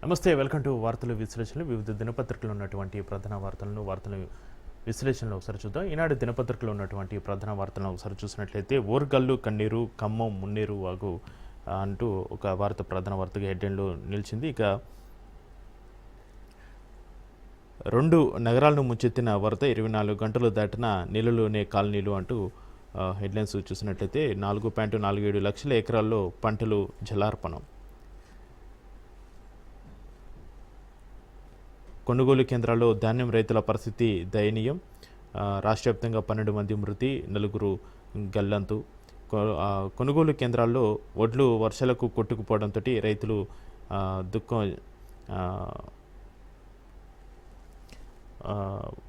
నమస్తే, welcome to వార్తల విశ్లేషణలు. వివిధ దినపత్రికలు ఉన్నటువంటి ప్రధాన వార్తల విశ్లేషణలో ఒకసారి చూద్దాం. ఈనాడు దినపత్రికలో ఉన్నటువంటి ప్రధాన వార్తలను ఒకసారి చూసినట్లయితే ఓర్గల్లు కన్నీరు, ఖమ్మం మున్నేరు వాగు అంటూ ఒక వార్త ప్రధాన వార్తగా హెడ్లైన్లో నిలిచింది. ఇక 2 నగరాలను ముంచెత్తిన వరద 24 గంటలు దాటిన నీళ్ళలోనే కాలనీలు అంటూ హెడ్లైన్స్ చూసినట్లయితే 4.47 లక్షల ఎకరాల్లో పంటలు జలార్పణం. కొనుగోలు కేంద్రాల్లో ధాన్యం రైతుల పరిస్థితి దయనీయం. రాష్ట్ర వ్యాప్తంగా 12 మంది మృతి, 4 గల్లంతు. కొనుగోలు కేంద్రాల్లో వడ్లు వర్షాలకు కొట్టుకుపోవడంతో రైతులు దుఃఖం.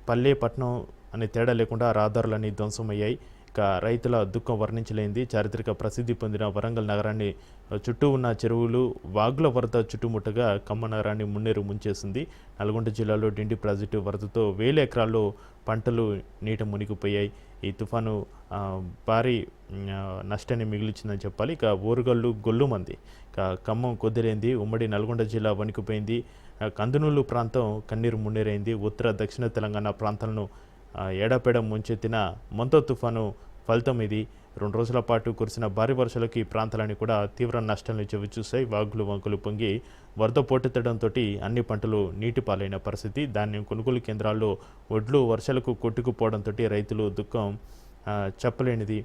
పల్లె పట్టణం అనే తేడా లేకుండా రహదారులన్నీ ధ్వంసమయ్యాయి. ఇక రైతుల దుఃఖం వర్ణించలేనిది. చారిత్రక ప్రసిద్ధి పొందిన వరంగల్ నగరాన్ని చుట్టూ ఉన్న చెరువులు, వాగుల వరద చుట్టుముట్టగా ఖమ్మం నగరాన్ని మున్నేరు ముంచేసింది. నల్గొండ జిల్లాలో డిండి ప్రాజెక్టు వరదతో 1000 ఎకరాల్లో పంటలు నీట మునిగిపోయాయి. ఈ తుఫాను భారీ నష్టాన్ని మిగిలిచిందని చెప్పాలి. ఇక ఓరుగల్లు గొల్లుమంది, ఇక ఖమ్మం కొద్దిరైంది. ఉమ్మడి నల్గొండ జిల్లా వణికిపోయింది. కందునూలు ప్రాంతం కన్నీరు మున్నీరైంది. ఉత్తర దక్షిణ తెలంగాణ ప్రాంతాలను ఎడపెడ ముంచెత్తిన మొంత తుఫాను ఫలితం ఇది. 2 రోజుల పాటు కురిసిన భారీ వర్షాలకు ఈ ప్రాంతాలని కూడా తీవ్ర నష్టాలను చవిచూశాయి. వాగులు వంకులు పొంగి వరద పోటెత్తడంతో అన్ని పంటలు నీటి పాలైన పరిస్థితి. ధాన్యం కొనుగోలు కేంద్రాల్లో వడ్లు వర్షాలకు కొట్టుకుపోవడంతో రైతులు దుఃఖం చెప్పలేనిది.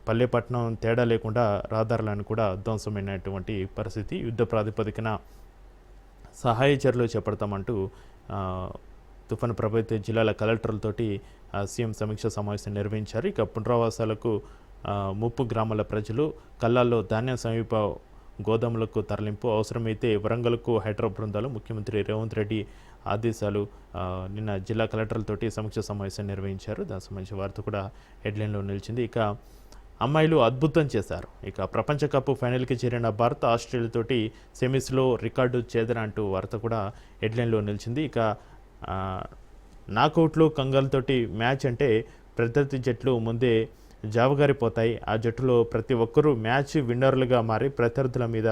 పల్లెపట్నం తేడా లేకుండా రహదారులను కూడా ధ్వంసమైనటువంటి పరిస్థితి. యుద్ధ ప్రాతిపదికన సహాయ చర్యలు చేపడతామంటూ తుఫాను ప్రభావిత జిల్లాల కలెక్టర్లతోటి సీఎం సమీక్ష సమావేశం నిర్వహించారు. ఇక పునరావాసాలకు ముప్పు గ్రామాల ప్రజలు కల్లాల్లో ధాన్యం సమీప గోదాములకు తరలింపు, అవసరమైతే వరంగల్కు హైడ్రా బృందాలు. ముఖ్యమంత్రి రేవంత్ రెడ్డి ఆదేశాలు. నిన్న జిల్లా కలెక్టర్లతోటి సమీక్ష సమావేశం నిర్వహించారు. దానికి సంబంధించిన వార్త కూడా హెడ్లైన్లో నిలిచింది. ఇక అమ్మాయిలు అద్భుతం చేశారు. ఇక ప్రపంచ కప్ ఫైనల్కి చేరిన భారత్ ఆస్ట్రేలియాతోటి సెమీస్లో రికార్డు చేదర అంటూ వార్త కూడా హెడ్లైన్లో నిలిచింది. ఇక నాకౌట్లు కంగాలతోటి మ్యాచ్ అంటే ప్రత్యర్థి జట్లు ముందే జావగారిపోతాయి. ఆ జట్టులో ప్రతి ఒక్కరూ మ్యాచ్ విన్నర్లుగా మారి ప్రత్యర్థుల మీద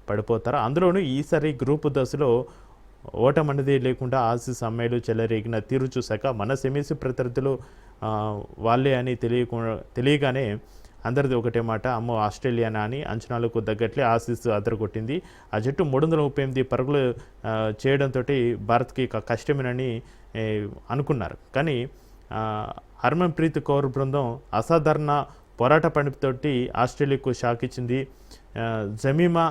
పడిపోతారు. అందులోనూ ఈసారి గ్రూపు దశలో ఓటమన్నది లేకుండా ఆసీస్ అమ్మాయిలు చెలరేగిన తీరు చూశాక మన సెమీస్ ప్రత్యర్థులు వాళ్ళే అని తెలియగానే అందరిది ఒకటే మాట, అమ్మో ఆస్ట్రేలియానా అని. అంచనాలకు తగ్గట్లే ఆసీస్ అదరగొట్టింది. ఆ జట్టు 338 పరుగులు చేయడంతో భారత్కి కష్టమేనని అనుకున్నారు. కానీ హర్మన్ప్రీత్ కౌర్ బృందం అసాధారణ పోరాట పనితోటి ఆస్ట్రేలియాకు షాక్ ఇచ్చింది. జమీమా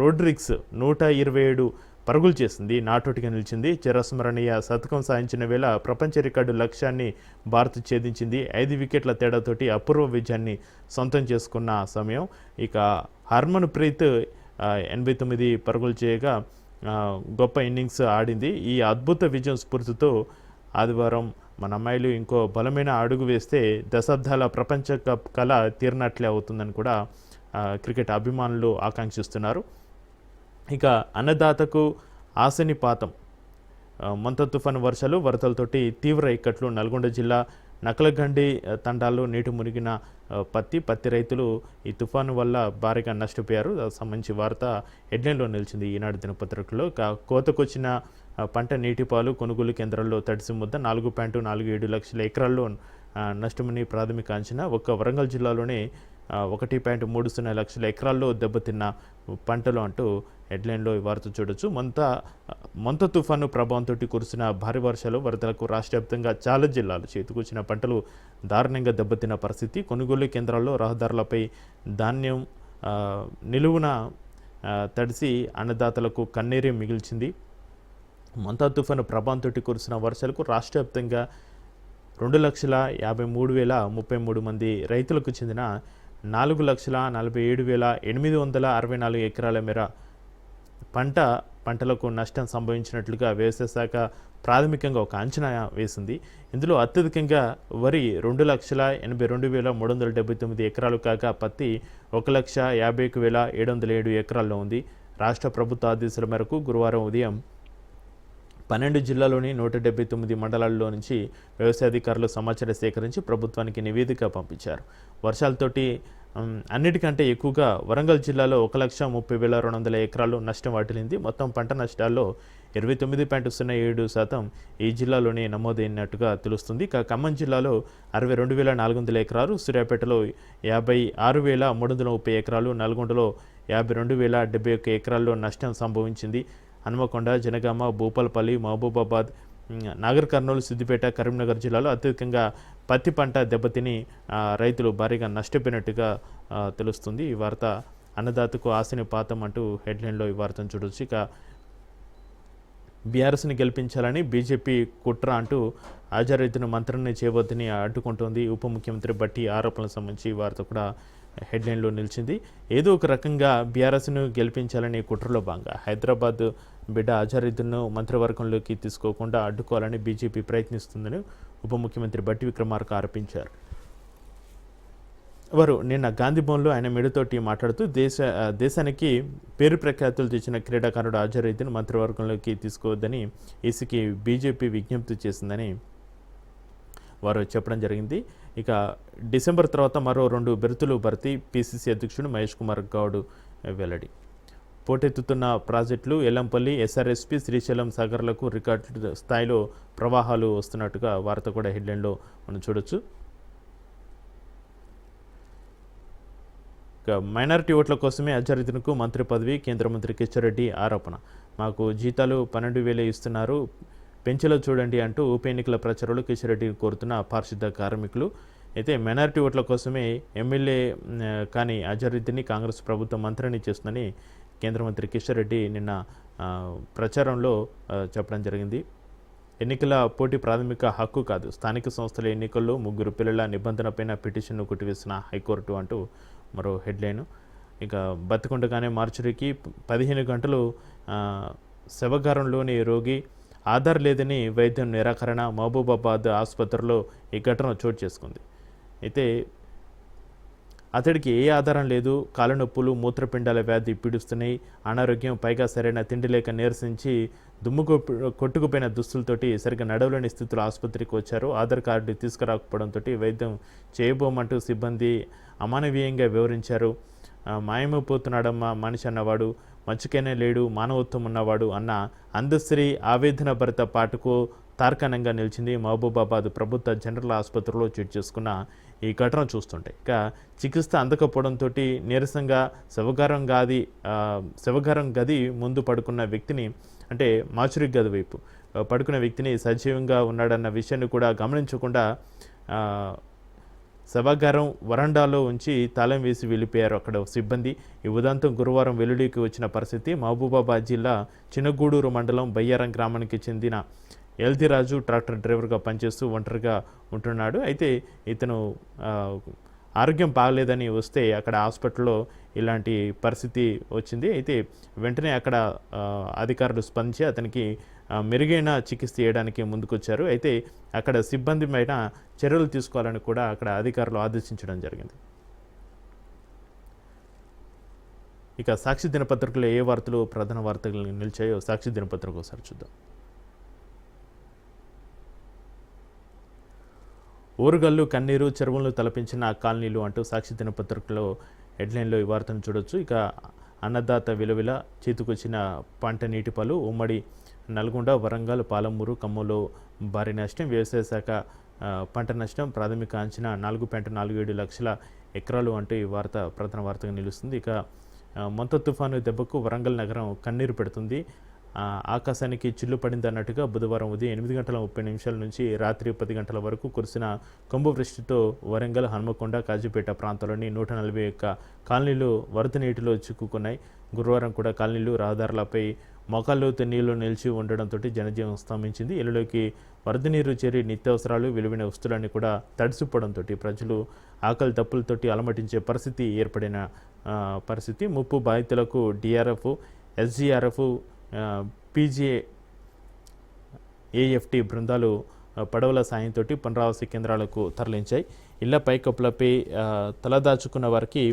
రోడ్రిగ్స్ 127 పరుగులు చేసింది, నాటోటిగా నిలిచింది. చిరస్మరణీయ శతకం సాధించిన వేళ ప్రపంచ రికార్డు లక్ష్యాన్ని భారత్ ఛేదించింది. 5 వికెట్ల తేడాతోటి అపూర్వ విజయాన్ని సొంతం చేసుకున్న సమయం. ఇక హర్మన్ప్రీత్ 89 పరుగులు చేయగా గొప్ప ఇన్నింగ్స్ ఆడింది. ఈ అద్భుత విజయం స్ఫూర్తితో ఆదివారం మన అమ్మాయిలు ఇంకో బలమైన అడుగు వేస్తే దశాబ్దాల ప్రపంచ కప్ కళ తీరినట్లే అవుతుందని కూడా క్రికెట్ అభిమానులు ఆకాంక్షిస్తున్నారు. ఇక అన్నదాతకు ఆశనిపాతం. మొంత తుఫాను వర్షాలు వరదలతోటి తీవ్ర ఇక్కట్లు. నల్గొండ జిల్లా నకలగండి తండాల్లో నీటి మునిగిన పత్తి రైతులు ఈ తుఫాను వల్ల భారీగా నష్టపోయారు. సంబంధించి వార్త హెడ్లైన్లో నిలిచింది ఈనాడు దినపత్రికలో. కోతకొచ్చిన పంట నీటిపాలు, కొనుగోలు కేంద్రాల్లో తడిసి ముద్ద. 4.47 లక్షల ఎకరాల్లో నష్టమని ప్రాథమిక అంచనా. ఒక్క వరంగల్ జిల్లాలోనే 1.30 లక్షల ఎకరాల్లో దెబ్బతిన్న పంటలు అంటూ హెడ్లైన్లో ఈ వార్త చూడొచ్చు. మొంత తుఫాను ప్రభావంతో కురిసిన భారీ వర్షాలు వరదలకు రాష్ట్ర వ్యాప్తంగా చాలా జిల్లాలు చేతికొచ్చిన పంటలు దారుణంగా దెబ్బతిన్న పరిస్థితి. కొనుగోలు కేంద్రాల్లో రహదారులపై ధాన్యం నిలువున తడిసి అన్నదాతలకు కన్నీరే మిగిల్చింది. మొంత తుఫాను ప్రభావంతో కురిసిన వర్షాలకు రాష్ట్ర వ్యాప్తంగా 2,53,033 మంది రైతులకు చెందిన 4,47,864 ఎకరాల మేర పంటలకు నష్టం సంభవించినట్లుగా వ్యవసాయ శాఖ ప్రాథమికంగా ఒక అంచనా వేసింది. ఇందులో అత్యధికంగా వరి 2,82,379 ఎకరాలు కాగా పత్తి 1,51,707 ఎకరాల్లో ఉంది. రాష్ట్ర ప్రభుత్వ ఆదేశాల మేరకు గురువారం ఉదయం 12 జిల్లాలోని 179 మండలాల్లో నుంచి వ్యవసాయ అధికారులు సమాచారం సేకరించి ప్రభుత్వానికి నివేదిక పంపించారు. వర్షాలతోటి అన్నిటికంటే ఎక్కువగా వరంగల్ జిల్లాలో 1,30,200 ఎకరాలు నష్టం వాటిల్లింది. మొత్తం పంట నష్టాల్లో 29.07% ఈ జిల్లాలోనే నమోదైనట్టుగా తెలుస్తుంది. ఇక ఖమ్మం జిల్లాలో 62,400 ఎకరాలు, సూర్యాపేటలో 56,330 ఎకరాలు, నల్గొండలో 52,071 ఎకరాల్లో నష్టం సంభవించింది. హన్మకొండ, జనగామ, భూపాలపల్లి, మహబూబాబాద్, నాగర్ కర్నూలు, సిద్దిపేట, కరీంనగర్ జిల్లాలో అత్యధికంగా పత్తి పంట దెబ్బతిని రైతులు భారీగా నష్టపోయినట్టుగా తెలుస్తుంది. ఈ వార్త అన్నదాతకు ఆశని పాతం అంటూ హెడ్లైన్లో ఈ వార్తను చూడొచ్చు. ఇక బీఆర్ఎస్ని గెలిపించాలని బీజేపీ కుట్ర అంటూ ఆజారుద్దీన్ మంత్రాన్ని చేయవద్దని అడ్డుకుంటోంది. ఉప ముఖ్యమంత్రి బట్టి ఆరోపణలకు సంబంధించి ఈ వార్త కూడా హెడ్లైన్లో నిలిచింది. ఏదో ఒక రకంగా బీఆర్ఎస్ను గెలిపించాలని కుట్రలో భాగంగా హైదరాబాద్ బిడ్డ అజారుద్దీన్ను మంత్రివర్గంలోకి తీసుకోకుండా అడ్డుకోవాలని బీజేపీ ప్రయత్నిస్తుందని ఉప ముఖ్యమంత్రి బట్టి విక్రమార్క ఆరోపించారు. వారు నిన్న గాంధీభవన్లో ఆయన మీడియాతోటి మాట్లాడుతూ దేశానికి పేరు ప్రఖ్యాతులు తెచ్చిన క్రీడాకారుడు అజారుద్దీన్ మంత్రివర్గంలోకి తీసుకోవద్దని ఈసీకి బీజేపీ విజ్ఞప్తి చేసిందని వారు చెప్పడం జరిగింది. ఇక డిసెంబర్ తర్వాత మరో 2 బెర్తులు భర్తీ పీసీసీ అధ్యక్షుడు మహేష్ కుమార్ గౌడ్ వెల్లడి. పోటెత్తుతున్న ప్రాజెక్టులు ఎల్లంపల్లి, ఎస్ఆర్ఎస్పీ, శ్రీశైలం సాగర్లకు రికార్డు స్థాయిలో ప్రవాహాలు వస్తున్నట్టుగా వార్త కూడా హెడ్లైన్లో మనం చూడొచ్చు. ఇక మైనారిటీ ఓట్ల కోసమే అజారుద్దీన్కు మంత్రి పదవి, కేంద్ర మంత్రి కిషన్ రెడ్డి ఆరోపణ. మాకు జీతాలు 12,000 ఇస్తున్నారు, పెంచేలా చూడండి అంటూ ఉప ఎన్నికల ప్రచారంలో కిషన్ రెడ్డిని కోరుతున్న పారిశుద్ధ కార్మికులు. అయితే మైనారిటీ ఓట్ల కోసమే ఎమ్మెల్యే కానీ అజారుద్దీన్ని కాంగ్రెస్ ప్రభుత్వం మంత్రిని చేస్తుందని కేంద్ర మంత్రి కిషన్ రెడ్డి నిన్న ప్రచారంలో చెప్పడం జరిగింది. ఎన్నికల పోటీ ప్రాథమిక హక్కు కాదు, స్థానిక సంస్థల ఎన్నికల్లో 3 పిల్లల నిబంధనపైన పిటిషన్ను కొట్టివేసిన హైకోర్టు అంటూ మరో హెడ్లైను. ఇక బతికుండగానే మార్చురికి 15 గంటలు శవగారంలోని రోగి, ఆధార్ లేదని వైద్యం నిరాకరణ. మహబూబాబాద్ ఆసుపత్రిలో ఈ ఘటన చోటు చేసుకుంది. అయితే అతడికి ఏ ఆధారం లేదు, కాళ్ళ నొప్పులు, మూత్రపిండాల వ్యాధి పీడిస్తున్నాయి, అనారోగ్యం, పైగా సరైన తిండి లేక నీరసించి కొట్టుకుపోయిన దుస్తులతోటి సరిగ్గా నడవలేని స్థితిలో ఆసుపత్రికి వచ్చారు. ఆధార్ కార్డు తీసుకురాకపోవడంతో వైద్యం చేయబోమంటూ సిబ్బంది అమానవీయంగా వివరించారు. మాయమైపోతున్నాడమ్మా మనిషి అన్నవాడు, మంచుకైనా లేడు, మానవత్వం ఉన్నవాడు అన్న అందశ్రీ ఆవేదన భరిత పాటకు తార్కాణంగా నిలిచింది. మహబూబాబాద్ ప్రభుత్వ జనరల్ ఆసుపత్రిలో చోటు చేసుకున్న ఈ ఘటన చూస్తుంటే ఇక చికిత్స అందకపోవడంతో నీరసంగా శవగారం గది ముందు పడుకున్న వ్యక్తిని, అంటే మాచురి గది వైపు పడుకున్న వ్యక్తిని సజీవంగా ఉన్నాడన్న విషయాన్ని కూడా గమనించకుండా శవగారం వరండాలో ఉంచి తాళం వేసి వెళ్ళిపోయారు అక్కడ సిబ్బంది. ఈ ఉదంతం గురువారం వెలుడికి వచ్చిన పరిస్థితి. మహబూబాబాద్ జిల్లా చిన్నగూడూరు మండలం బయ్యారం గ్రామానికి చెందిన ఎల్దిరాజు ట్రాక్టర్ డ్రైవర్గా పనిచేస్తూ ఒంటరిగా ఉంటున్నాడు. అయితే ఇతను ఆరోగ్యం బాగలేదని వస్తే అక్కడ హాస్పిటల్లో ఇలాంటి పరిస్థితి వచ్చింది. అయితే వెంటనే అక్కడ అధికారులు స్పందించి అతనికి మెరుగైన చికిత్స చేయడానికి ముందుకొచ్చారు. అయితే అక్కడ సిబ్బంది పైన చర్యలు తీసుకోవాలని కూడా అక్కడ అధికారులు ఆదేశించడం జరిగింది. ఇక సాక్షి దినపత్రికలో ఏ వార్తలు ప్రధాన వార్తలు నిలిచాయో సాక్షి దినపత్రిక ఒకసారి చూద్దాం. ఊరుగల్లు కన్నీరు, చెరువులను తలపించిన కాలనీలు అంటూ సాక్షి దినపత్రికలో హెడ్లైన్లో ఈ వార్తను చూడొచ్చు. ఇక అన్నదాత విలువిల చేతికొచ్చిన పంట నీటిపాలు, ఉమ్మడి నల్గొండ, వరంగల్, పాలమూరు, ఖమ్మంలో భారీ నష్టం. వ్యవసాయ శాఖ పంట నష్టం ప్రాథమిక అంచనా 4.47 లక్షల ఎకరాలు అంటూ ఈ వార్త ప్రధాన వార్తగా నిలుస్తుంది. ఇక మొంత తుఫాను దెబ్బకు వరంగల్ నగరం కన్నీరు పెడుతుంది. ఆకాశానికి చిల్లు పడింది అన్నట్టుగా బుధవారం ఉదయం 8:30 నుంచి రాత్రి 10 వరకు కురిసిన కుంభవృష్టితో వరంగల్, హన్మకొండ, కాజీపేట ప్రాంతాల్లోని 141 కాలనీలు వరద నీటిలో చిక్కుకున్నాయి. గురువారం కూడా కాలనీలు, రహదారులపై మోకాల్లోతు నీళ్లు నిలిచి ఉండడంతో జనజీవనం స్తంభించింది. ఇళ్లలోకి వరద నీరు చేరి నిత్యావసరాలు, విలువైన వస్తువులన్నీ కూడా తడిసిపోవడంతో ప్రజలు ఆకలి తప్పులతోటి అలమటించే పరిస్థితి ఏర్పడిన పరిస్థితి. ముప్పు బాధితులకు డిఆర్ఎఫ్, ఎస్జీఆర్ఎఫ్, పీజీఏఎఫ్టీ బృందాలు పడవల సాయంతో పునరావాస కేంద్రాలకు తరలించాయి. ఇళ్ల పైకప్పులపై తలదాచుకున్న వారికి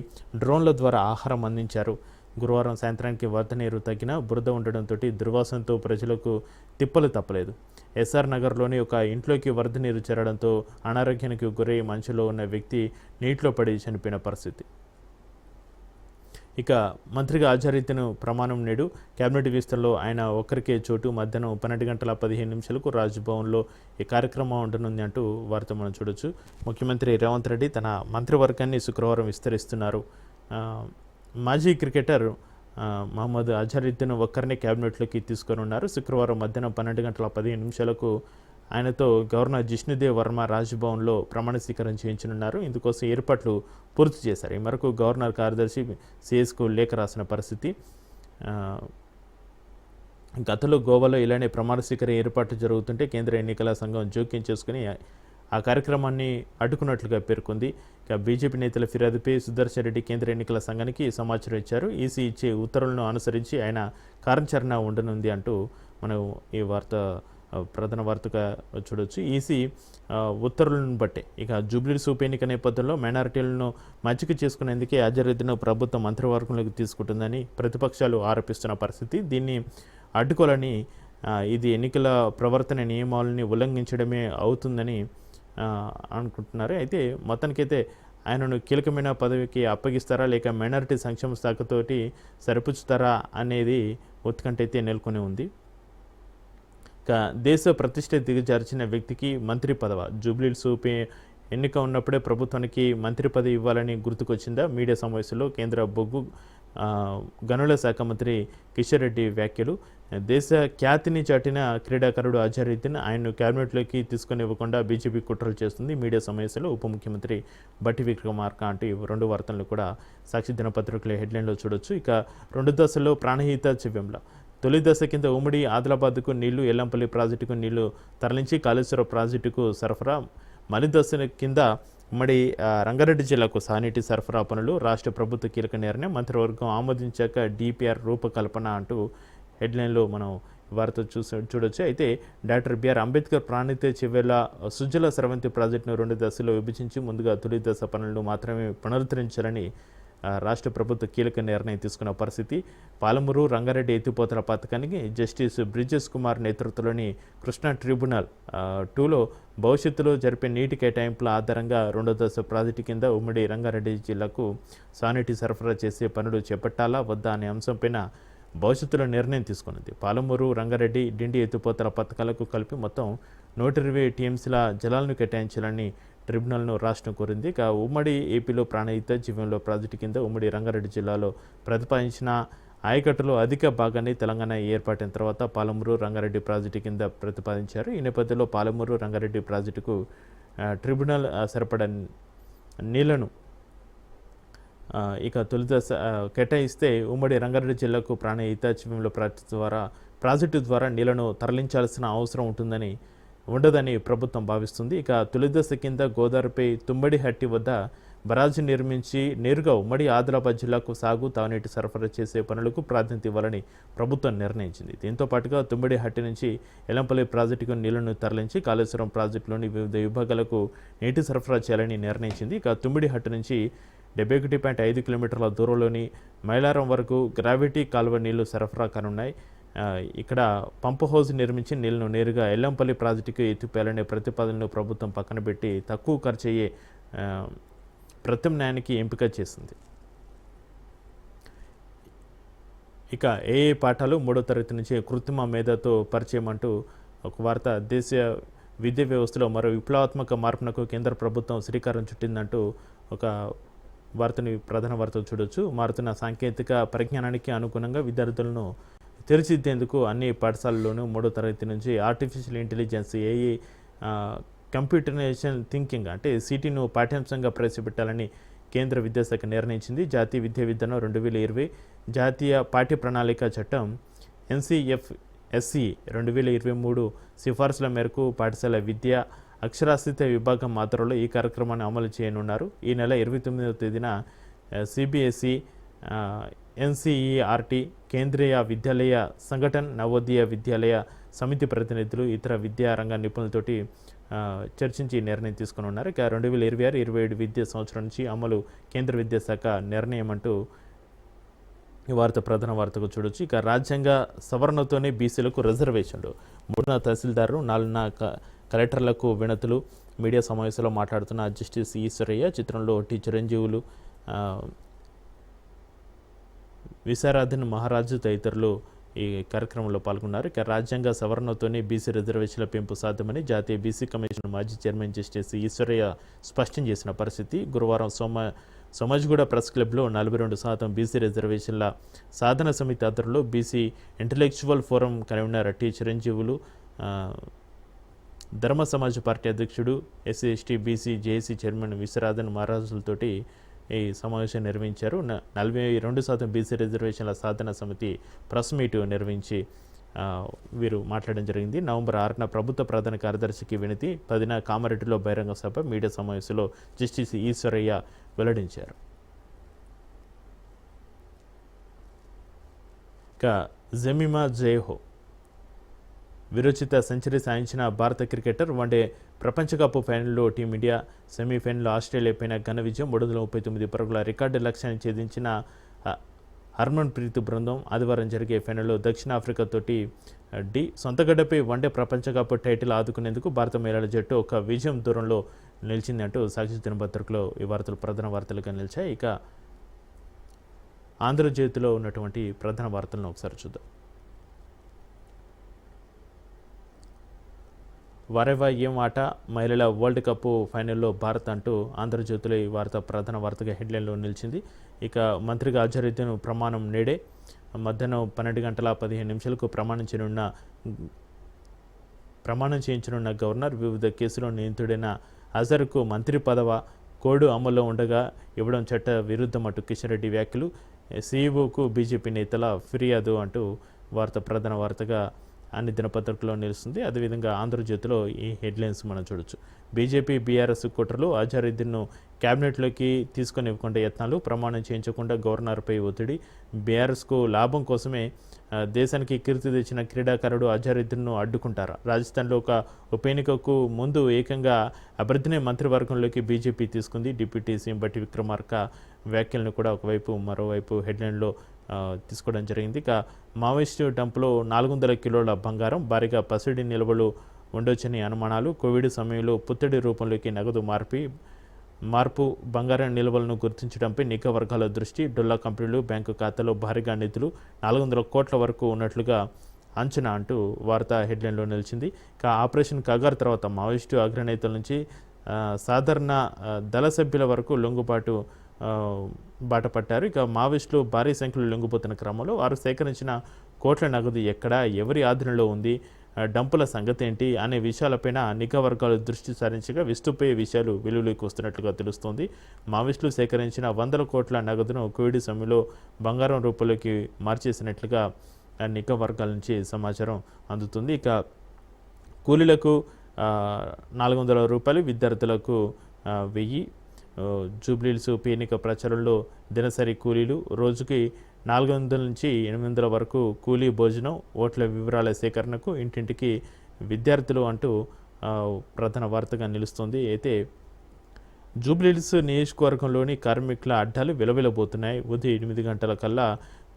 డ్రోన్ల ద్వారా ఆహారం అందించారు. గురువారం సాయంత్రానికి వరద నీరు తగ్గిన బురద ఉండడంతో దుర్వాసనతో ప్రజలకు తిప్పలు తప్పలేదు. ఎస్ఆర్ నగర్లోని ఒక ఇంట్లోకి వరద నీరు చేరడంతో అనారోగ్యానికి గురై మంచులో ఉన్న వ్యక్తి నీటిలో పడి చనిపోయిన పరిస్థితి. ఇక మంత్రిగా ఆచార్యతను ప్రమాణం నేడు కేబినెట్ విస్తరణలో ఆయన ఒక్కరికే చోటు. మధ్యాహ్నం 12:15 రాజ్భవన్లో ఈ కార్యక్రమం ఉండనుంది అంటూ వార్త మనం చూడొచ్చు. ముఖ్యమంత్రి రేవంత్ రెడ్డి తన మంత్రివర్గాన్ని శుక్రవారం విస్తరిస్తున్నారు. మాజీ క్రికెటర్ మహమ్మద్ అజారుద్దీన్ ఒక్కరినే కేబినెట్లోకి తీసుకొని ఉన్నారు. శుక్రవారం మధ్యాహ్నం 12:15 ఆయనతో గవర్నర్ జిష్ణుదేవ్ వర్మ రాజ్భవన్లో ప్రమాణ స్వీకారం చేయించనున్నారు. ఇందుకోసం ఏర్పాట్లు పూర్తి చేశారు. ఈ మేరకు గవర్నర్ కార్యదర్శి సిఎస్కు లేఖ రాసిన పరిస్థితి. గతంలో గోవాలో ఇలానే ప్రమాణ స్వీకారం ఏర్పాట్లు జరుగుతుంటే కేంద్ర ఎన్నికల సంఘం జోక్యం చేసుకుని ఆ కార్యక్రమాన్ని అడ్డుకున్నట్లుగా పేర్కొంది. ఇక బీజేపీ నేతల ఫిర్యాదుపై సుదర్శన్ రెడ్డి కేంద్ర ఎన్నికల సంఘానికి సమాచారం ఇచ్చారు. ఈసీ ఇచ్చే ఉత్తర్వులను అనుసరించి ఆయన కార్యాచరణ ఉండనుంది అంటూ మనం ఈ వార్త ప్రధాన వార్తగా చూడొచ్చు. ఈసీ ఉత్తర్వులను బట్టే ఇక జూబ్లీహిల్స్ ఉప ఎన్నిక నేపథ్యంలో మైనారిటీలను మచ్చిక చేసుకునేందుకే అజరుద్దీన్ ప్రభుత్వం మంత్రివర్గంలోకి తీసుకుంటుందని ప్రతిపక్షాలు ఆరోపిస్తున్న పరిస్థితి. దీన్ని అడ్డుకోవాలని ఇది ఎన్నికల ప్రవర్తన నియమాలని ఉల్లంఘించడమే అవుతుందని అనుకుంటున్నారు. అయితే మొత్తానికైతే ఆయనను కీలకమైన పదవికి అప్పగిస్తారా లేక మైనారిటీ సంక్షేమ శాఖతోటి సరిపుచ్చుతారా అనేది ఉత్కంఠ అయితే నెలకొని ఉంది. ఇక దేశ ప్రతిష్ట దిగజార్చిన వ్యక్తికి మంత్రి పదవి. జూబ్లీహిల్స్ ఉప ఎన్నిక ఉన్నప్పుడే ప్రభుత్వానికి మంత్రి పదవి ఇవ్వాలని గుర్తుకొచ్చిందా? మీడియా సమావేశంలో కేంద్ర బొగ్గు గనుల శాఖ మంత్రి కిషన్ రెడ్డి వ్యాఖ్యలు. దేశ ఖ్యాతిని చాటిన క్రీడాకారుడు అజారుద్దీన్ ఆయన్ను క్యాబినెట్లోకి తీసుకొని ఇవ్వకుండా బీజేపీ కుట్రలు చేస్తుంది. మీడియా సమావేశంలో ఉప ముఖ్యమంత్రి బట్టి విక్రమార్క అంటూ రెండు వార్తలను కూడా సాక్షి దినపత్రికల హెడ్లైన్లో చూడొచ్చు. ఇక 2 దశల్లో ప్రాణహిత చివ్యంలా. తొలి దశ కింద ఉమ్మడి ఆదిలాబాద్కు నీళ్లు, ఎల్లంపల్లి ప్రాజెక్టుకు నీళ్లు తరలించి కాళేశ్వరం ప్రాజెక్టుకు సరఫరా. మలి దశ కింద ఉమ్మడి రంగారెడ్డి జిల్లాకు సానీటి సరఫరా పనులు. రాష్ట్ర ప్రభుత్వ కీలక నిర్ణయం మంత్రివర్గం ఆమోదించాక డిపిఆర్ రూపకల్పన అంటూ హెడ్లైన్లో మనం వార్త చూడొచ్చు. అయితే డాక్టర్ బిఆర్ అంబేద్కర్ ప్రాణిత చివెల సుజల స్రవంతి ప్రాజెక్టును 2 దశల్లో విభజించి ముందుగా తొలి దశ పనులను మాత్రమే పునరుద్ధరించాలని రాష్ట్ర ప్రభుత్వ కీలక నిర్ణయం తీసుకున్న పరిస్థితి. పాలమూరు రంగారెడ్డి ఎత్తిపోతల పథకానికి జస్టిస్ బ్రిజేష్ కుమార్ నేతృత్వంలోని కృష్ణా ట్రిబ్యునల్ 2లో భవిష్యత్తులో జరిపే నీటి కేటాయింపుల ఆధారంగా 2వ దశ ప్రాజెక్టు కింద ఉమ్మడి రంగారెడ్డి జిల్లాకు సానీటి సరఫరా చేసే పనులు చేపట్టాలా వద్దా అనే అంశంపైన భవిష్యత్తులో నిర్ణయం తీసుకున్నది. పాలమూరు రంగారెడ్డి డిండి ఎత్తిపోతల పథకాలకు కలిపి మొత్తం 120 టీఎంసీల జలాలను కేటాయించాలని ట్రిబ్యునల్ను రాష్ట్రం కోరింది. ఇక ఉమ్మడి ఏపీలో ప్రాణహిత జీవంలో ప్రాజెక్టు కింద ఉమ్మడి రంగారెడ్డి జిల్లాలో ప్రతిపాదించిన ఆయకట్టులో అధిక భాగాన్ని తెలంగాణ ఏర్పాటైన తర్వాత పాలమూరు రంగారెడ్డి ప్రాజెక్టు కింద ప్రతిపాదించారు. ఈ నేపథ్యంలో పాలమూరు రంగారెడ్డి ప్రాజెక్టుకు ట్రిబ్యునల్ సరిపడా నీళ్లను ఇక తొలి దశ కేటాయిస్తే ఉమ్మడి రంగారెడ్డి జిల్లాకు ప్రాణహిత జీవంలో ప్రాజెక్టు ద్వారా నీళ్లను తరలించాల్సిన అవసరం ఉండదని ప్రభుత్వం భావిస్తుంది. ఇక తొలి దశ కింద గోదావరిపై తుమ్మడిహట్టి వద్ద బరాజు నిర్మించి నేరుగా ఉమ్మడి ఆదిలాబాద్ జిల్లాకు సాగు తాగునీటి సరఫరా చేసే పనులకు ప్రాధాన్యత ఇవ్వాలని ప్రభుత్వం నిర్ణయించింది. దీంతో పాటుగా తుమ్మడిహట్టి నుంచి ఎల్లంపల్లి ప్రాజెక్టుకు నీళ్లను తరలించి కాళేశ్వరం ప్రాజెక్టులోని వివిధ విభాగాలకు నీటి సరఫరా చేయాలని నిర్ణయించింది. ఇక తుమ్మడిహట్టి నుంచి 71.5 కిలోమీటర్ల దూరంలోని మైలారం వరకు గ్రావిటీ కాలువ నీళ్లు సరఫరా కానున్నాయి. ఇక్కడ పంప్ హౌజ్ నిర్మించి నీళ్లను నేరుగా ఎల్లంపల్లి ప్రాజెక్టుకు ఎత్తిపోయాలనే ప్రతిపాదనను ప్రభుత్వం పక్కన పెట్టి తక్కువ ఖర్చు అయ్యే ప్రత్యామ్నాయానికి ఎంపిక చేసింది. ఇక ఏఏ పాఠాలు 3వ తరగతి నుంచి కృత్రిమ మేధతో పరిచయం అంటూ ఒక వార్త. దేశీయ విద్యా వ్యవస్థలో మరో విప్లవాత్మక మార్పునకు కేంద్ర ప్రభుత్వం శ్రీకారం చుట్టిందంటూ ఒక వార్తని ప్రధాన వార్తలు చూడొచ్చు. మారుతున్న సాంకేతిక పరిజ్ఞానానికి అనుగుణంగా విద్యార్థులను తీర్చిదిద్దేందుకు అన్ని పాఠశాలల్లోనూ 3వ తరగతి నుంచి artificial intelligence AI computerization thinking అంటే సిటీను పాఠ్యాంశంగా ప్రవేశపెట్టాలని కేంద్ర విద్యాశాఖ నిర్ణయించింది. జాతీయ విద్యా విధానం 2020, జాతీయ పాఠ్య ప్రణాళిక చట్టం NCFSE 2023 సిఫార్సుల మేరకు పాఠశాల విద్య అక్షరాస్యత విభాగం ఆధ్వర్యంలో ఈ కార్యక్రమాన్ని అమలు చేయనున్నారు. ఈ నెల 29వ తేదీన CBSE, NCERT, కేంద్రీయ విద్యాలయ సంఘటన్, నవోదయ విద్యాలయ సమితి ప్రతినిధులు ఇతర విద్యారంగ నిపుణులతోటి చర్చించి నిర్ణయం తీసుకుని ఉన్నారు. ఇక 2026-27 విద్యా సంవత్సరం నుంచి అమలు కేంద్ర విద్యాశాఖ నిర్ణయం అంటూ ఈ వార్త ప్రధాన వార్తకు చూడొచ్చు. ఇక రాజ్యాంగ సవరణతోనే బీసీలకు రిజర్వేషన్లు. 3 తహసీల్దారు, 4 కలెక్టర్లకు వినతులు. మీడియా సమావేశంలో మాట్లాడుతున్న జస్టిస్ ఈశ్వరయ్య. చిత్రంలో టీ చిరంజీవులు, విశారాధన్ మహారాజు తదితరులు ఈ కార్యక్రమంలో పాల్గొన్నారు. ఇక రాజ్యాంగ సవరణతోనే బీసీ రిజర్వేషన్ల పెంపు సాధ్యమని జాతీయ బీసీ కమిషన్ మాజీ చైర్మన్ జస్టిస్ ఈశ్వరయ్య స్పష్టం చేసిన పరిస్థితి. గురువారం సోమాజిగూడ ప్రెస్ క్లబ్లో 42% బీసీ రిజర్వేషన్ల సాధన సమితి ఆధ్వర్యంలో BC intellectual forum convener T Chiranjeevulu, Dharma Samaj party అధ్యక్షుడు SC ST BC JAC chairman Vishwaradhan మహారాజులతోటి ఈ సమావేశం నిర్వహించారు. 42% బీసీ రిజర్వేషన్ల సాధన సమితి ప్రెస్ మీట్ నిర్వహించి వీరు మాట్లాడడం జరిగింది. నవంబర్ 6న ప్రభుత్వ ప్రధాన కార్యదర్శికి వినతి, 10న కామారెడ్డిలో బహిరంగ సభ, మీడియా సమావేశంలో జస్టిస్ ఈశ్వరయ్య వెల్లడించారు. ఇక జమీమా జయహో విరోచిత సెంచరీ సాధించిన భారత క్రికెటర్ వన్డే ప్రపంచ కప్ ఫైనల్లో టీమిండియా సెమీఫైనల్లో ఆస్ట్రేలియాపైన ఘన విజయం 339 పరుగుల రికార్డు లక్ష్యాన్ని ఛేదించిన హర్మన్ ప్రీత్ బృందం ఆదివారం జరిగే ఫైనల్లో దక్షిణాఫ్రికాతోటి సొంతగడ్డపై వన్డే ప్రపంచ కప్ టైటిల్ ఆదుకునేందుకు భారత మహిళల జట్టు ఒక విజయం దూరంలో నిలిచిందంటూ సాక్షి దినపత్రికలో ఈ వార్తలు ప్రధాన వార్తలుగా నిలిచాయి. ఇక ఆంధ్రజ్యోతిలో ఉన్నటువంటి ప్రధాన వార్తలను ఒకసారి చూద్దాం. వారెవా ఏం ఆట, మహిళల వరల్డ్ కప్ ఫైనల్లో భారత్ అంటూ ఆంధ్రజ్యోతిలో ఈ వార్త ప్రధాన వార్తగా హెడ్లైన్లో నిలిచింది. ఇక మంత్రిగా అజరుద్దీన్ ప్రమాణం నేడే మధ్యాహ్నం 12:15 ప్రమాణం చేయించనున్న గవర్నర్. వివిధ కేసులో నిందితుడైన అజర్కు మంత్రి పదవ కోడ్ అమల్లో ఉండగా ఇవ్వడం చట్ట విరుద్ధం అంటూ కిషన్ రెడ్డి వ్యాఖ్యలు. సీఈఓకు బీజేపీ నేతల ఫిర్యాదు అంటూ వార్త ప్రధాన వార్తగా అన్ని దినపత్రికల్లో నిలుస్తుంది. అదేవిధంగా ఆంధ్రజ్యోతిలో ఈ హెడ్లైన్స్ మనం చూడొచ్చు. బీజేపీ బీఆర్ఎస్ కుట్రలు, అజరుద్దీన్ను క్యాబినెట్లోకి తీసుకొని ఇవ్వకుండా యత్నాలు, ప్రమాణం చేయించకుండా గవర్నర్పై ఒత్తిడి, బీఆర్ఎస్కు లాభం కోసమే దేశానికి కీర్తి తెచ్చిన క్రీడాకారుడు అజరుద్దీన్ను అడ్డుకుంటారా? రాజస్థాన్లో ఒక ఉప ఎన్నికకు ముందు ఏకంగా అభ్యర్థిని మంత్రివర్గంలోకి బీజేపీ తీసుకుంది. డిప్యూటీ సీఎం బట్టి విక్రమార్క వ్యాఖ్యలను కూడా ఒకవైపు మరోవైపు హెడ్లైన్లో తీసుకోవడం జరిగింది. ఇక మావోయిస్టు డంప్లో 400 కిలోల బంగారం, భారీగా పసిడి నిల్వలు ఉండొచ్చని అనుమానాలు, కోవిడ్ సమయంలో పుత్తడి రూపంలోకి నగదు మార్పు, బంగారం నిల్వలను గుర్తించడంపై నిఘా వర్గాల దృష్టి, డొల్లా కంపెనీలు బ్యాంకు ఖాతాలో భారీగా నిధులు 400 కోట్ల వరకు ఉన్నట్లుగా అంచనా అంటూ వార్త హెడ్లైన్లో నిలిచింది. ఇక ఆపరేషన్ కగార్ తర్వాత మావోయిస్టు అగ్రనేతల నుంచి సాధారణ దళ సభ్యుల వరకు లొంగుబాటు బాట పట్టారు. ఇక మావోయిస్టులు భారీ సంఖ్యలో లొంగిపోతున్న క్రమంలో వారు సేకరించిన కోట్ల నగదు ఎక్కడ, ఎవరి ఆధీనంలో ఉంది, డంపుల సంగతి ఏంటి అనే విషయాలపైన నిఘా వర్గాలు దృష్టి సారించగా విస్తుపోయే విషయాలు వెలుగులోకి వస్తున్నట్లుగా తెలుస్తోంది. మావోయిస్టులు సేకరించిన 100 కోట్ల నగదును కోవిడ్ సమయంలో బంగారం రూపంలోకి మార్చేసినట్లుగా నిఘా వర్గాల నుంచి సమాచారం అందుతుంది. ఇక కూలీలకు 400 రూపాయలు, విద్యార్థులకు 1000. జూబ్లీహిల్స్ ఉప ఎన్నిక ప్రచారంలో దినసరి కూలీలు రోజుకి 400 నుంచి 800 వరకు కూలీ భోజనం, ఓట్ల వివరాల సేకరణకు ఇంటింటికి విద్యార్థులు అంటూ ప్రధాన వార్తగా నిలుస్తుంది. అయితే జూబ్లీహిల్స్ నియోజకవర్గంలోని కార్మికుల అడ్డాలు విలవిలబోతున్నాయి. ఉదయం 8 గంటల కల్లా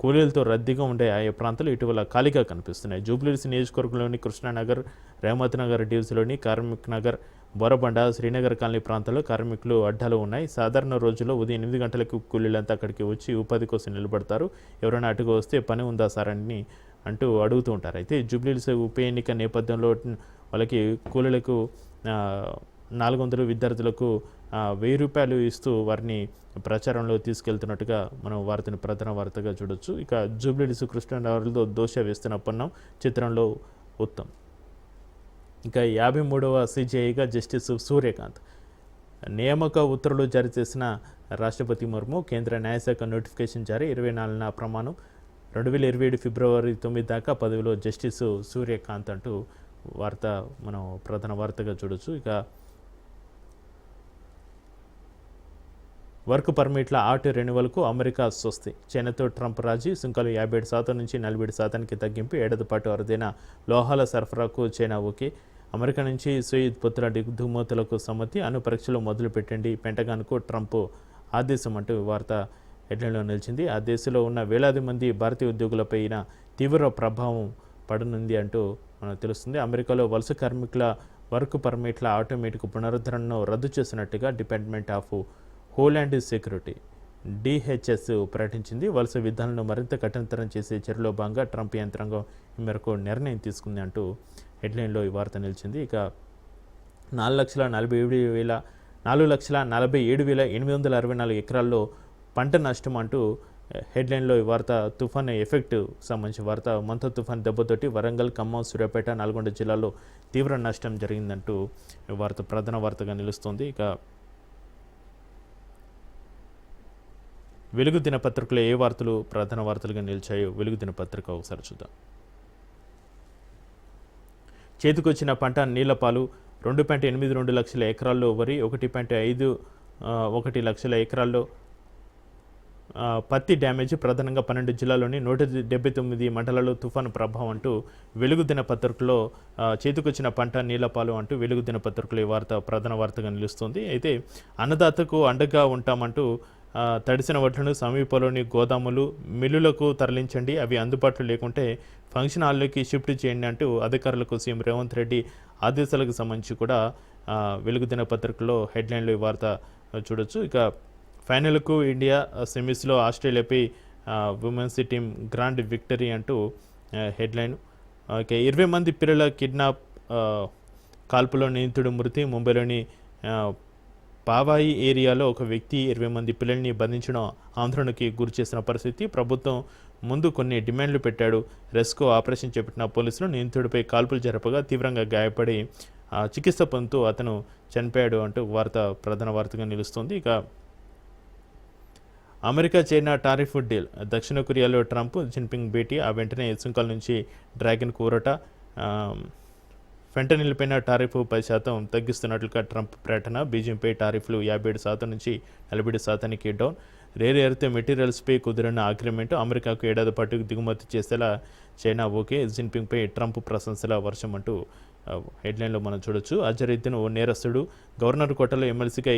కూలీలతో రద్దీగా ఉండే ఆయా ప్రాంతాలు ఇటీవల ఖాళీగా కనిపిస్తున్నాయి. జూబ్లీహిల్స్ నియోజకవర్గంలోని కృష్ణానగర్, రేమత్ నగర్ డివిజన్లోని కార్మిక్ నగర్, బోరబండ, శ్రీనగర్ కాలనీ ప్రాంతాల్లో కార్మికులు అడ్డాలు ఉన్నాయి. సాధారణ రోజుల్లో ఉదయం 8 గంటలకు కూలీలంతా అక్కడికి వచ్చి ఉపాధి కోసం నిలబడతారు. ఎవరైనా అటుగా వస్తే పని ఉందా సార్ అని అంటూ అడుగుతూ ఉంటారు. అయితే జూబ్లీహిల్స్ ఉప ఎన్నిక నేపథ్యంలో వాళ్ళకి కూలీలకు 400, విద్యార్థులకు 1000 రూపాయలు ఇస్తూ వారిని ప్రచారంలో తీసుకెళ్తున్నట్టుగా మనం వార్తను ప్రధాన వార్తగా చూడొచ్చు. ఇక జూబ్లీహిల్స్ కృష్ణానగర్లో దోష వేస్తున్న పన్నం చిత్రంలో ఉత్తమ్. ఇంకా 53వ సిజేఐగా జస్టిస్ సూర్యకాంత్. నియామక ఉత్తర్వులు జారీ చేసిన రాష్ట్రపతి ముర్ము, కేంద్ర న్యాయశాఖ నోటిఫికేషన్ జారీ, 24న ప్రమాణం, 2027 ఫిబ్రవరి 9 దాకా పదవిలో జస్టిస్ సూర్యకాంత్ అంటూ వార్త మనం ప్రధాన వార్తగా చూడొచ్చు. ఇక వర్క్ పర్మిట్ల ఆటో రెన్యువల్కు అమెరికా స్వస్తి. చైనాతో ట్రంప్ రాజీ, సుంకాలు 57% నుంచి 47%కి తగ్గింపు, ఏడాది పాటు అరుదైన లోహాల సరఫరాకు చైనా ఓకే. అమెరికా నుంచి సొయిద్ పుత్ర దిగుమతులకు సమ్మతి, అణు పరీక్షలు మొదలుపెట్టండి, పెంటగాన్కు ట్రంప్ ఆదేశం అంటూ వార్త హెడ్లైన్లో నిలిచింది. ఆ దేశంలో ఉన్న వేలాది మంది భారతీయ ఉద్యోగులపైన తీవ్ర ప్రభావం పడనుంది అంటూ మనకు తెలుస్తుంది. అమెరికాలో వలస కార్మికుల వర్క్ పర్మిట్ల ఆటోమేటిక్ పునరుద్ధరణను రద్దు చేసినట్టుగా department of Holland security DHS ప్రకటించింది. వలస విధానాలను మరింత కఠినతరం చేసే చర్యలో భాగంగా ట్రంప్ యంత్రాంగం ఈ మేరకు నిర్ణయం తీసుకుంది అంటూ హెడ్లైన్లో ఈ వార్త నిలిచింది. ఇక 4,47,864 ఎకరాల్లో పంట నష్టం అంటూ హెడ్లైన్లో ఈ వార్త తుఫాన్ ఎఫెక్ట్ సంబంధించిన వార్త. మంత తుఫాన్ దెబ్బతోటి వరంగల్, ఖమ్మం, సూర్యాపేట, నల్గొండ జిల్లాల్లో తీవ్ర నష్టం జరిగిందంటూ ఈ వార్త ప్రధాన వార్తగా నిలుస్తుంది. ఇక వెలుగు దినపత్రికలో ఏ వార్తలు ప్రధాన వార్తలుగా నిలిచాయో వెలుగు దినపత్రిక ఒకసారి చూద్దాం. చేతికొచ్చిన పంట నీళ్లపాలు. 2.82 లక్షల ఎకరాల్లో వరి, 1.51 లక్షల ఎకరాల్లో పత్తి డ్యామేజ్. ప్రధానంగా 12 జిల్లాల్లోని 179 మండలాల్లో తుఫాను ప్రభావం అంటూ వెలుగు దినపత్రికలో చేతికొచ్చిన పంట నీళ్లపాలు అంటూ వెలుగు దినపత్రికలో ఈ వార్త ప్రధాన వార్తగా నిలుస్తుంది. అయితే అన్నదాతకు అండగా ఉంటామంటూ తడిసిన వడ్లను సమీపంలోని గోదాములు, మిల్లులకు తరలించండి, అవి అందుబాటులో లేకుంటే ఫంక్షన్ హాల్లోకి షిఫ్ట్ చేయండి అంటూ అధికారులకు సీఎం రేవంత్ రెడ్డి ఆదేశాలకు సంబంధించి కూడా వెలుగు దినపత్రికలో హెడ్లైన్లో ఈ వార్త చూడొచ్చు. ఇక ఫైనల్కు ఇండియా, సెమీస్లో ఆస్ట్రేలియాపై ఉమెన్స్ టీం గ్రాండ్ విక్టరీ అంటూ హెడ్లైన్. ఇక 20 మంది పిల్లల కిడ్నాప్, కాల్పులో నిందితుడు మృతి. ముంబైలోని పావాయి ఏరియాలో ఒక వ్యక్తి 20 మంది పిల్లల్ని బంధించడం ఆందోళనకి గురి చేసిన పరిస్థితి. ప్రభుత్వం ముందు కొన్ని డిమాండ్లు పెట్టాడు. రెస్కో ఆపరేషన్ చేపట్టిన పోలీసులు నిందితుడిపై కాల్పులు జరపగా తీవ్రంగా గాయపడి చికిత్స పొందుతూ అతను చనిపోయాడు అంటూ వార్త ప్రధాన వార్తగా నిలుస్తుంది. ఇక అమెరికా చైనా టారిఫ్ డీల్. దక్షిణ కొరియాలో ట్రంప్ జిన్పింగ్ భేటీ, ఆ వెంటనే సుంకాల నుంచి డ్రాగన్ కూరట. ఫెంటనిల్ పైన టారిఫ్ 10% తగ్గిస్తున్నట్లుగా ట్రంప్ ప్రకటన. బీజింగ్పై టారిఫ్లు 57% నుంచి 40% డౌన్. రేర్ ఎర్త్ మెటీరియల్స్పై కుదిరిన అగ్రిమెంట్. అమెరికాకు ఏడాది పాటు దిగుమతి చేసేలా చైనా ఓకే. జిన్పింగ్పై ట్రంప్ ప్రశంసల వర్షం అంటూ హెడ్లైన్లో మనం చూడొచ్చు. అజరుద్దీన్ ఓ నేరస్తుడు. గవర్నర్ కోటలో ఎమ్మెల్సీగా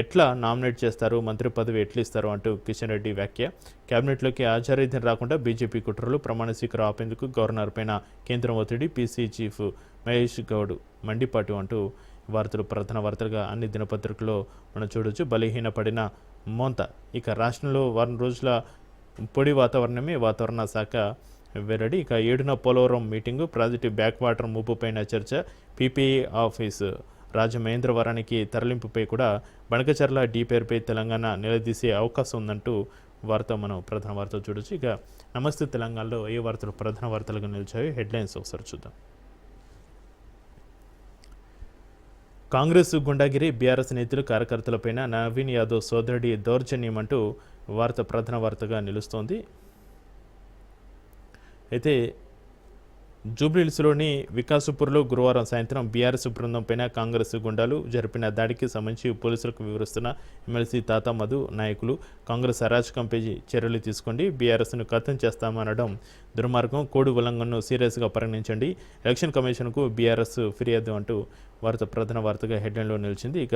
ఎట్లా నామినేట్ చేస్తారు, మంత్రి పదవి ఎట్లా ఇస్తారు అంటూ కిషన్ రెడ్డి వ్యాఖ్య. కేబినెట్లోకి అజరుద్దీన్ రాకుండా బీజేపీ కుట్రలు. ప్రమాణ స్వీకారం ఆపేందుకు గవర్నర్ పైన కేంద్రం ఒత్తిడి. పీసీ చీఫ్ మహేష్ గౌడ్ మండిపాటు అంటూ వార్తలు ప్రధాన వార్తలుగా అన్ని దినపత్రికల్లో మనం చూడొచ్చు. బలహీనపడిన మోంత. ఇక రాష్ట్రంలో వారం రోజుల పొడి వాతావరణమే వాతావరణ శాఖ వెల్లడి. ఇక 7న Polavaram meeting. Project back water ముప్పుపైన చర్చ. పీపీఏ ఆఫీసు రాజమహేంద్రవరానికి తరలింపుపై కూడా బణకచర్ల డీ పేరుపై తెలంగాణ నిలదీసే అవకాశం ఉందంటూ వార్త మనం ప్రధాన వార్త చూడొచ్చు. ఇక నమస్తే తెలంగాణలో ఏ వార్తలు ప్రధాన వార్తలుగా నిలిచాయో హెడ్లైన్స్ ఒకసారి చూద్దాం. కాంగ్రెస్ గుండాగిరి. బీఆర్ఎస్ నేతలు కార్యకర్తలపైన నవీన్ యాదవ్ సోదరుడి దౌర్జన్యం అంటూ వార్త ప్రధాన వార్తగా నిలుస్తోంది. అయితే జూబ్లీహిల్స్లోని వికాసుపూర్లో గురువారం సాయంత్రం బీఆర్ఎస్ బృందం పైన కాంగ్రెస్ గుండాలు జరిపిన దాడికి సంబంధించి పోలీసులకు వివరిస్తున్న ఎమ్మెల్సీ తాతా మధు నాయకులు. కాంగ్రెస్ అరాచకంపై చర్యలు తీసుకోండి, బీఆర్ఎస్ను ఖతం చేస్తామనడం దుర్మార్గం, కోడ్ ఉల్లంఘనను సీరియస్గా పరిగణించండి, ఎలక్షన్ కమిషన్కు బీఆర్ఎస్ ఫిర్యాదు అంటూ వార్త ప్రధాన వార్తగా హెడ్లైన్లో నిలిచింది. ఇక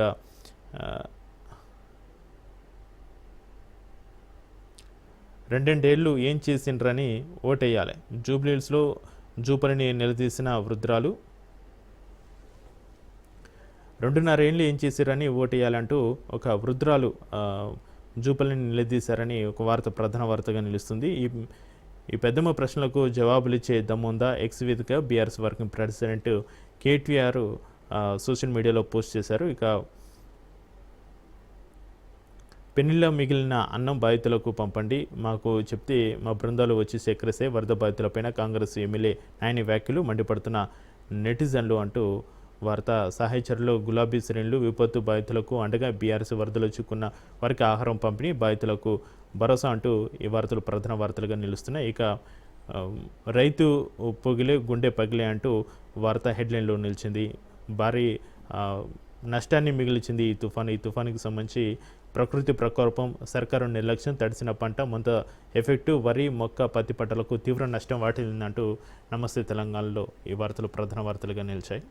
రెండేళ్లు ఏం చేసిండ్రని ఓటేయాలి. జూబ్లీహిల్స్లో జూపలిని నిలదీసిన వృద్ధురాలు. 2.5 ఏళ్ళు ఏం చేశారని ఓటేయాలంటూ ఒక వృద్ధురాలు జూపలిని నిలదీశారని ఒక వార్త ప్రధాన వార్తగా నిలుస్తుంది. ఈ పెద్దమ్మ ప్రశ్నలకు జవాబులిచ్చే దమ్ముందా? ఎక్స్ వేదిక BRS working president KTR social మీడియాలో పోస్ట్ చేశారు. ఇక పెళ్లిలో మిగిలిన అన్నం బాధితులకు పంపండి, మాకు చెప్తే మా బృందాలు వచ్చి సేకరిస్తే వరద బాధితులపైన కాంగ్రెస్ ఎమ్మెల్యే నాయని వ్యాఖ్యలు మండిపడుతున్న నెటిజన్లు అంటూ వార్త. సహాయచర్యలో గులాబీ శ్రేణులు. విపత్తు బాధితులకు అండగా బీఆర్ఎస్ వరదలు చిక్కున్న వారికి ఆహారం పంపిణీ, బాధితులకు భరోసా అంటూ ఈ వార్తలు ప్రధాన వార్తలుగా నిలుస్తున్నాయి. ఇక రైతు పొగిలే గుండె పగిలే అంటూ వార్త హెడ్లైన్లో నిలిచింది. భారీ నష్టాన్ని మిగిల్చింది ఈ తుఫాను. ఈ తుఫానుకి సంబంధించి ప్రకృతి ప్రకోపం, సర్కారు నిర్లక్ష్యం, తడిసిన పంట ముంత ఎఫెక్టు, వరి, మొక్క, పత్తి పంటలకు తీవ్ర నష్టం వాటిల్లిందంటూ నమస్తే తెలంగాణలో ఈ వార్తలు ప్రధాన వార్తలుగా నిలిచాయి.